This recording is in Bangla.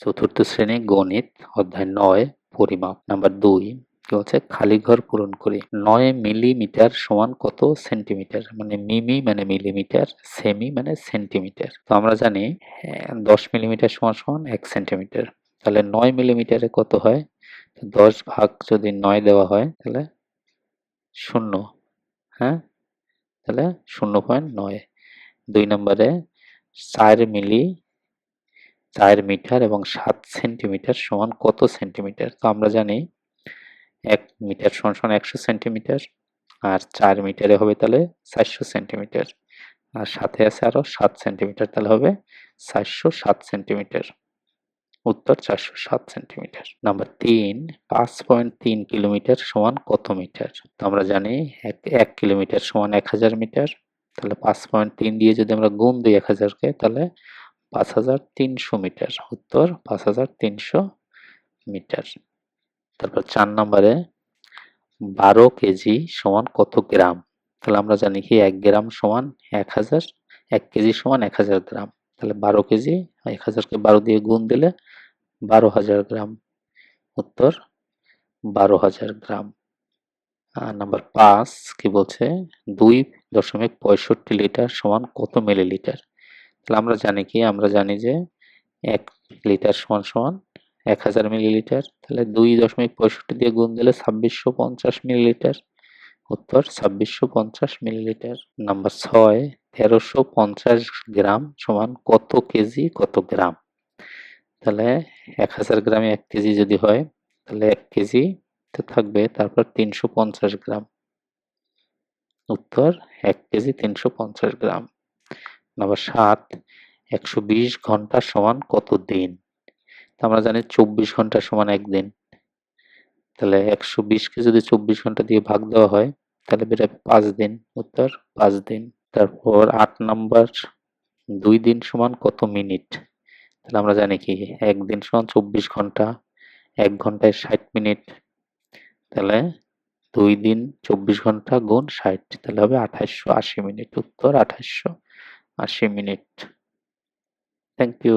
চতুর্থ শ্রেণী গণিত অধ্যায় ৯ পরিমাপ। নাম্বার ২ কি হচ্ছে খালি ঘর পূরণ করি। ৯ মিলিমিটার সমান কত সেন্টিমিটার? মানে মিমি মানে মিলিমিটার, সেমি মানে সেন্টিমিটার। তো আমরা জানি ১০ মিলিমিটার সমান সমান ১ সেন্টিমিটার। তাহলে ৯ মিলিমিটারে কত হয়? ১০ ভাগ যদি ৯ দেওয়া হয় তাহলে ০, হ্যাঁ, তাহলে ০.৯। ২ নম্বরে ৪ মিটার এবং ৭ সেন্টিমিটার সমান কত সেন্টিমিটার? তো আমরা জানি ১ মিটার সমান সমান ১০০ সেন্টিমিটার, আর ৪ মিটারে হবে তাহলে ৪০০ সেন্টিমিটার, আর সাথে আছে আরো ৭ সেন্টিমিটার, তাহলে হবে ৪০৭ সেন্টিমিটার। উত্তর ৪০৭ সেন্টিমিটার। নাম্বার ৩ ৫.৩ কিলোমিটার সমান কত মিটার? তো আমরা জানি ১ কিলোমিটার সমান ১০০০ মিটার। তাহলে ৫.৩ দিয়ে যদি আমরা গুণ দিই ১০০০কে তাহলে ৫৩০০ মিটার। উত্তর ৫৩০০ মিটার। তারপর ৪ নম্বরে ১২ কেজি সমান কত গ্রাম? তাহলে আমরা জানি কি ১ গ্রাম সমান ১০০০, ১ কেজি সমান ১০০০ গ্রাম। তাহলে ১২ কেজি ১০০০কে ১২ দিয়ে গুণ দিলে ১২০০০ গ্রাম। উত্তর ১২০০০ গ্রাম। নাম্বার ৫ কি বলছে ২.৬৫ লিটার সমান কত মিলিলিটার? তাহলে আমরা জানি কি, আমরা জানি যে ১ লিটার সমান সমান ১০০০ মিলিলিটার। তাহলে ২.৬৫ দিয়ে গুণ দিলে ২৬৫০ মিলিলিটার। উত্তর ২৬৫০ মিলিলিটার। নাম্বার ৬ ১৩৫০ গ্রাম সমান কত কেজি কত গ্রাম? তাহলে ১০০০ গ্রামে ১ কেজি যদি হয় তাহলে ১ কেজি তো থাকবে, তারপর ৩৫০ গ্রাম। উত্তর ১ কেজি ৩৫০ গ্রাম। নাম্বার ৭ ১২০ ঘন্টা সমান কত দিন? আমরা জানি ২৪ ঘন্টা সমান ১ দিন। তাহলে ১২০কে যদি ২৪ ঘন্টা দিয়ে ভাগ দেওয়া হয় তাহলে বেরোবে ৫ দিন। উত্তর ৫ দিন। তারপর ৮ নাম্বার ২ দিন সমান কত মিনিট? তাহলে আমরা জানি কি ১ দিন সমান ২৪ ঘন্টা, ১ ঘন্টায় ৬০ মিনিট। তাহলে ২ দিন ২৪ ঘন্টা গুণ ৬০, তাহলে হবে ২৮৮০ মিনিট। উত্তর ২৮৮০ মিনিট। Thank you.